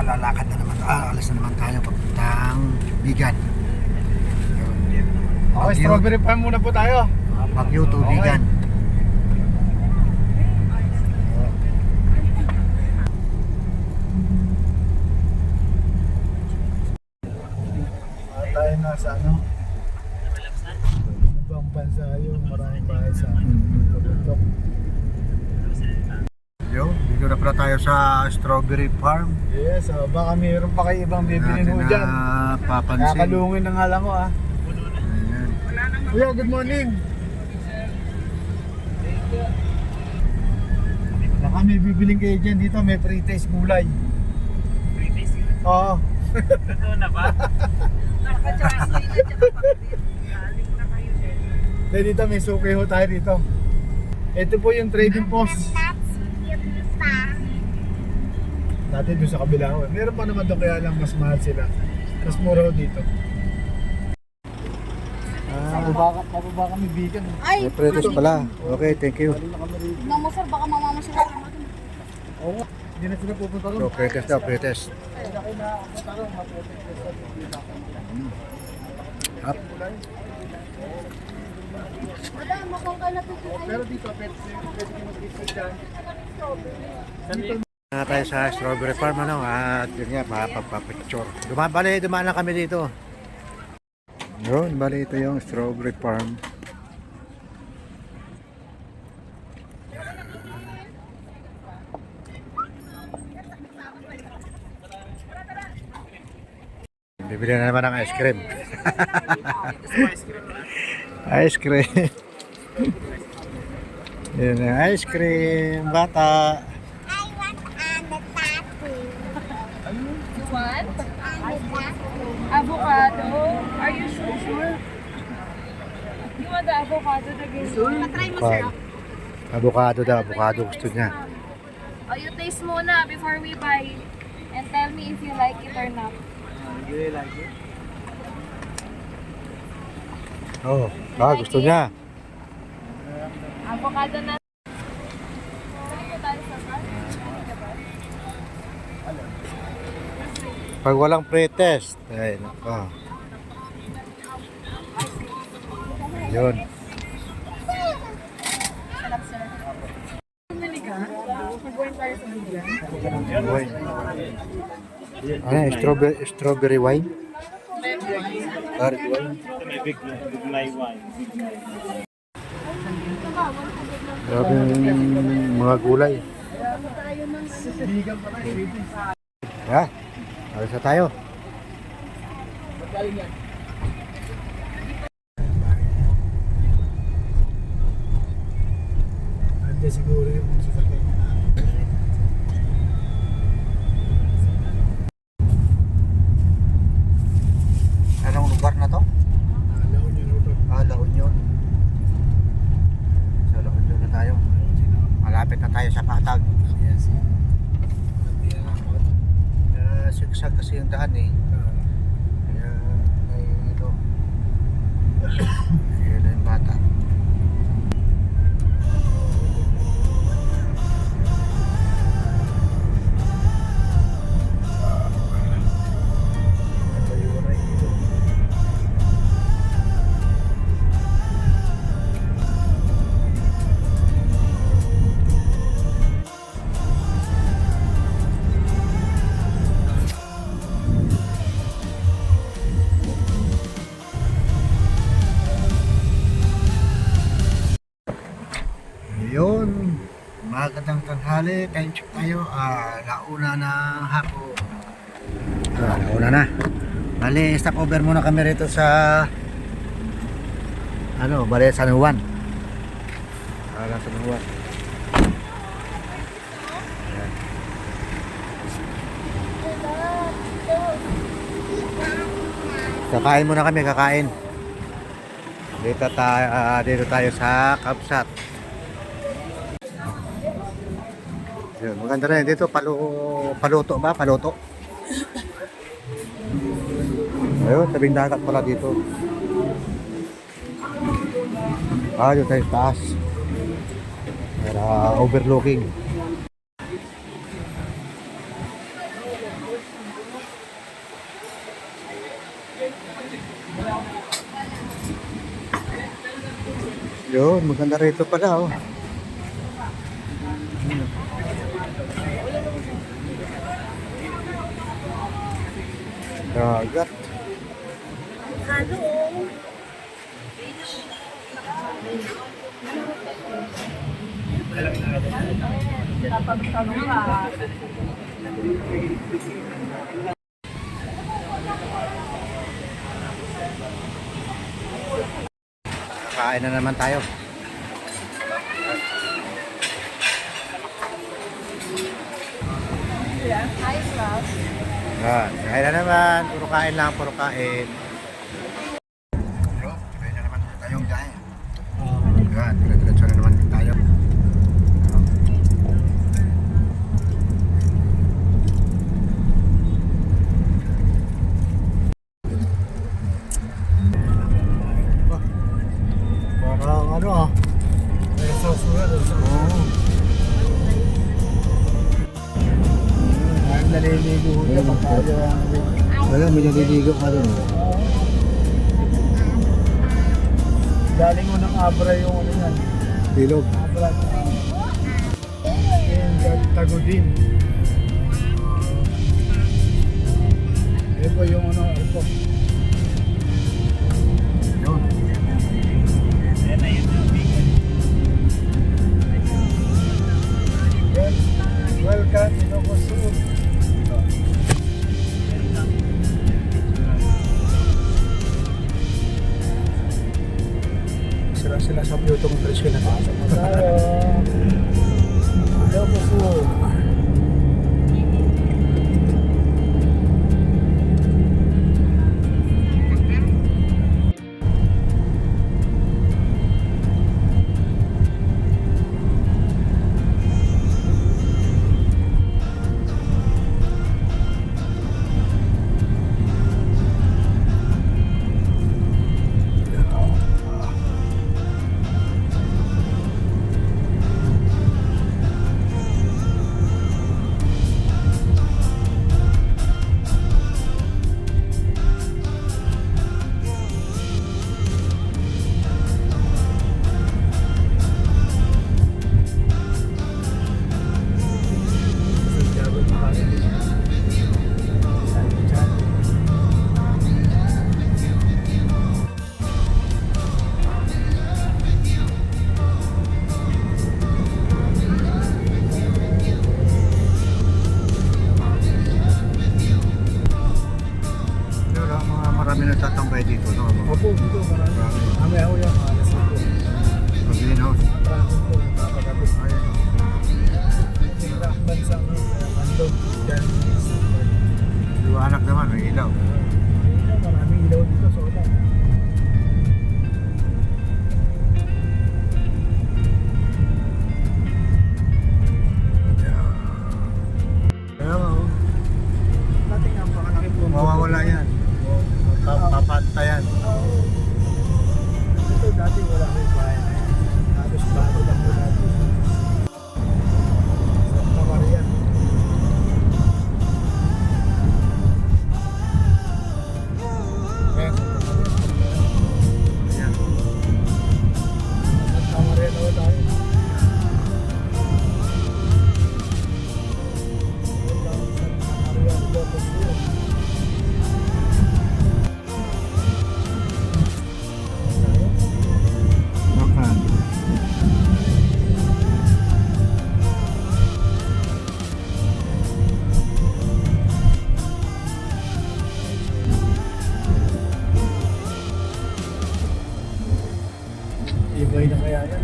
Lalakad na naman, alas na naman tayo papuntang Bigan. Okay, strawberry farm muna po tayo. Baguio to Bigan. Tayo nasa ano? Ibang bansa yung maraming bahay sa bundok. Yo, dito na pala tayo sa strawberry farm. Yes, baka mayroon pa kayo ibang bibilin ho dyan. Papansin. Kakalungin na nga lang ho ah. Ayan. Kuya, good morning. Baka may bibiling kayo dyan dito, may pre-taste gulay. Pre-taste? Oo. Totoo na ba? Nakaka-chasoy na dyan galing na kayo din. Dahil dito may suki ho tayo dito. Ito po yung trading post. Dati doon sa kabila ho. Meron pa naman doon kaya lang mas mahal sila. Mas mura ho dito. Mababa kami vegan. Ay, May pretos pala. Okay, thank you. tignan mo sir, baka mamama sila sa mga dun. Oo nga. Hindi na sila pupunta ron. So, pretest daw, pretest. Hindi na kayo nakapunta ron. Maprotect sa dito. Up. Madam, makong ka na Pero dito, pwede kayo mag-visit dyan. Dito Na tayo sa strawberry farm at yun nga, mapapapicture. Dumaan lang kami dito. Yun, bali ito yung strawberry farm. Bibili na naman ng ice cream. Ice cream. Yun ang ice cream, bata. You want? Avocado? Are you sure? You want the avocado na ganyan? Matry mo sir. Avocado daw, avocado gusto niya. Oh, you taste muna before we buy and tell me if you like it or not. Oh, gusto niya. Avocado na. Balik ko tayo sa car. Pag walang pre-test, ay nako. Yun. Bumili ka? Mag-wine tayo sa bigyan. Wine. Strawberry wine? Red wine. May wine. Grabe yung mga gulay. vegan pa tayo. Ha? Alis na tayo. Ande siguro yung sasakyan niya. Anong lugar na to? Laon yun ito. La Union. Sa La Union na tayo. Malapit na tayo sa Patag. Yes. Sigsag kasi yung daan eh. Kaya ay ito. Ayun na yung bata. Yun, magandang tanghali, time check tayo, launa ng hapon. Launa na. Bali, stop over muna kami rito sa San Juan. San Juan. Ayan. Kakain muna kami, kakain. Dito tayo sa Kabsat. Yun, maganda rin dito, paluto ba? Paluto. Ayun, tabing dagat pala dito. Yun tayo sa taas. Para overlooking. Yun, maganda rito pala oh. Dagat. Kain na naman tayo. Hi, Klaus. Yan, kain na naman. Puro kain lang, puro kain. Kain na naman tayong kain. Yan, dire-diretso na naman tayo. Parang ano ah. May sauce na doon sa Parang naliligo ka pa tayo. Wala, may naliligo ka doon. Galing mo ng Abra yung ano yan. Bilog. Abra. Yung Tagudin. Ito po yung ano, ito. Yun. Ayan na yun. Welcome, Ilocosur. Sila sa Plutong Bridge na ito. Ilocosur. Marami nagtatambay dito, no? Opo, dito marami. Kami ako yan, alas ito. Pag-green house. Traffic ko, napakagabit. Yung rock bansa mo, andog. Yan. Liwanag naman, may ilaw. Maraming ilaw dito, solar. Kaya mo, Dating ang pakalaki po. mawawala yan. Papantayan. Ito dati wala ko yung bahay na yan. Halos bago lang po dati. Santa Maria. Kaya Santa Maria. Yan. Santa Maria na tayo. Santa Maria, Ilocosur. Makan. Ibay na kaya yan.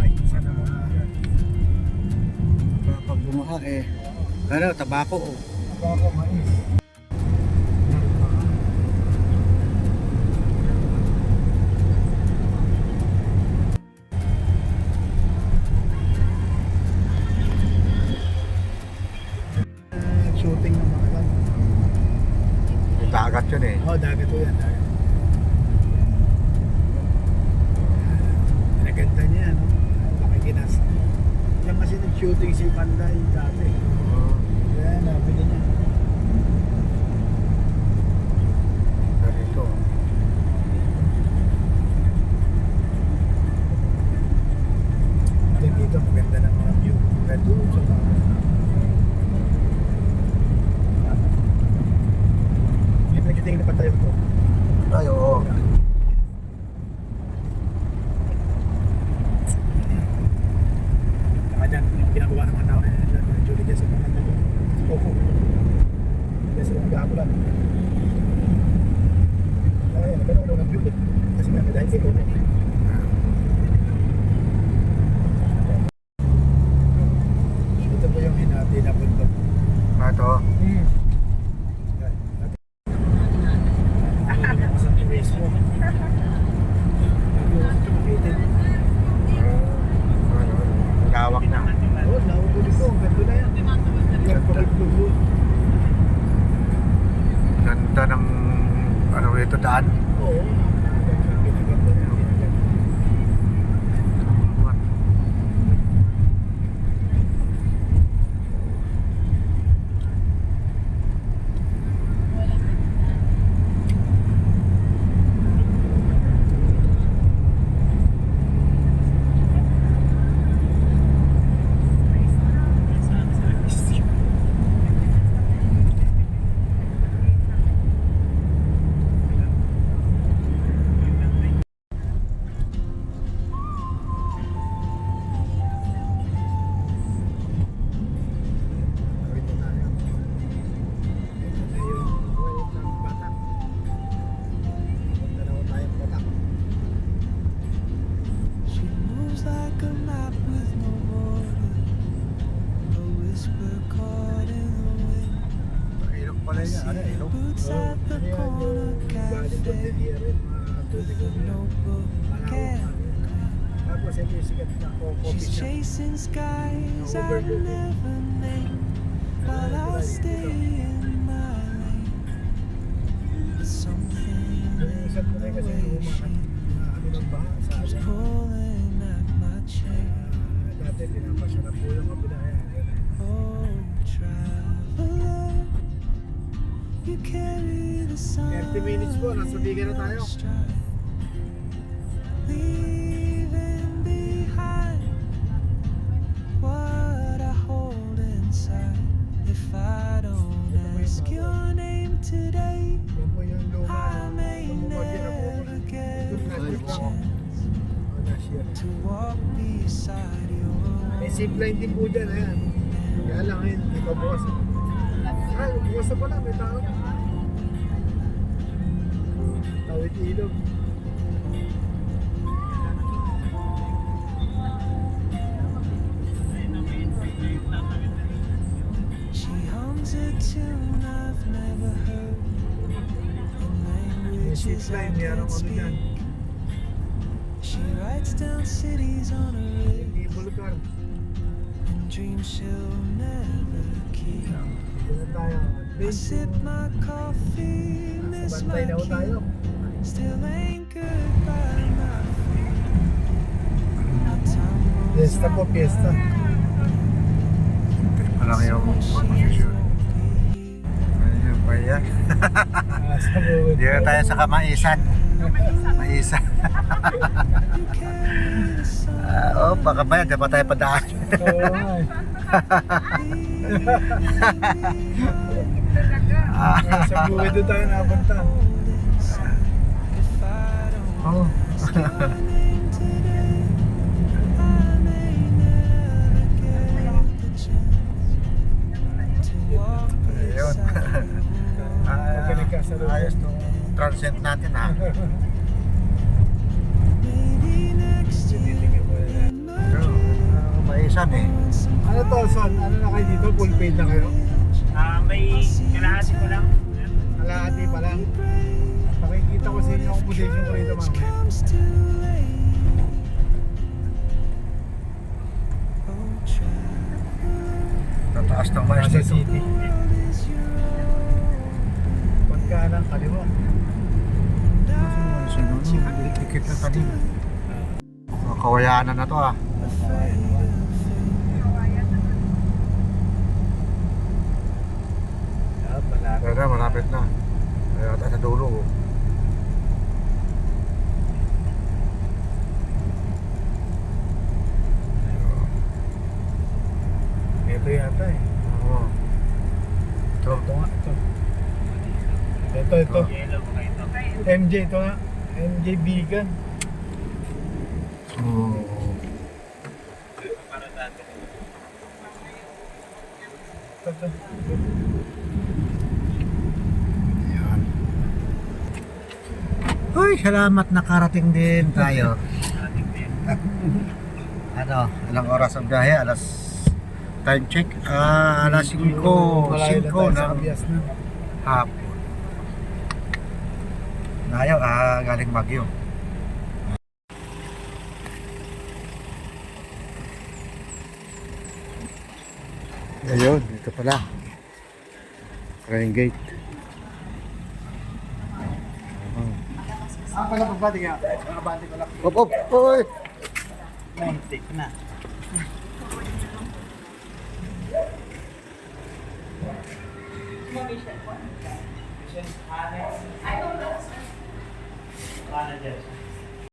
Ay, sana mga Pag bumaha eh. Ano, tabako oh. baka mais. Shooting ng mga lang. May Dagat yun eh. Oo, dagat po yan, dagat. Pinaganda niya, no? Makikinas. Diyan kasi nag-shooting si Panday dati. Kaya nabili niya. Dito. Dito, maganda ng mga view. Kaya doon sa mga... May nagtitingin na pa tayo po. Ay, oo. Saka dyan, yung ginagawa ng mga tao na dyan, actually dyan sa mga nandun. Sa Coco. Dyan sa mga gahapulan. Ay, nagkaroon ako ng view. Kasi nga, dahil kay Coco. Ito po yung hinati na bundok. Ito. Yan. Dati ako sa tourist mo. Tumakitin. Lawak na. Oo, nauulit ko. Ganda na yan. Yan, pagkakulubo. Ganda ng ano ito daan. Oo. Pinaganda na yan. Pinaganda. Tawid na tayo. Ito na yung welcome Batak. Punta na ako tayong Batak. She moves like a map with no border, a whisper caught in the wind. Ilog pala yan. Ano, ilog? Boots at the Ano yan, corner yung galing doon cafe din here, mga tubig with a ko na. notebook Malawak and na. Tapos ito yung sikat na coffee she's shop. chasing skies I'd Overlooking. never name, while I stay in my lane. But something Yung isang in kulay the kasi way yung she ano ng baha sa keeps atin. pulling at my chain. Dati pinapasya na po yung kapila. Oh, traveler, you carry the sun. 30 minutes po, nasa Bigan na tayo. Leaving behind what I hold inside. If I don't ask your name today, Yan po yung luma. I may Tumumagyan na po ako. never get Ito na, the ito na. chance Last year. to walk beside your May zipline din po dyan, ayan. Kaya lang ngayon, hindi pa bukas. Ay, bukas na pala, may tao. Tawid ilog. She hums a tune I've never heard in May languages I zipline, mayroong can't ano dyan. speak. She writes down cities on a rig Cable car. and dreams she'll never keep. Dito na tayo. I sip my coffee, miss Bantay my na ho tayo. key, still anchored by my feet. How time rolls Fiesta po, on fiesta. Malaki yung posisyon. Ayun yung pa yan. Sa buwan. Dito tayo sa Kamaisan. Maisan. Oh, baka ba yan? Di ba tayo padaan? Oo nga eh. Sa buwan doon tayo napunta. Oh. Ayun. Pagka nagkasalubong. Ayos tong transient natin ha. Tinitingnan mo na yan. Pero, Maisan eh. Ano to, son? Ano na kayo dito? Full paid na kayo? May kalahati ko lang. Kalahati pa lang. Pakikita ko sa inyo ang position ko rito mamaya. Tataas ng mais Nasa dito. city. Pagka kanan, kaliwa. Dikit na tanim. Kawayanan na to ah. Malapit. Kaya malapit na. Kaya tayo sa dulo. Oh. Ito yata eh. Oo. Ito. Ito nga, ito. Ito. Yellow mga ito. MJ, ito nga. MJ Vegan. Oo. Para dati. Ito. Ayan. Uy, salamat nakarating din tayo. Ano, ilang oras ang biyahe? Time check, alas 5 Malayo na tayo sa ng Kabias na. hapon. Nayo, galing Baguio. Ayun, dito pala. Train gate. Pala pagbati ka. Nakabati ko lang. Op, op, oy! Muntik na. Ano dyan?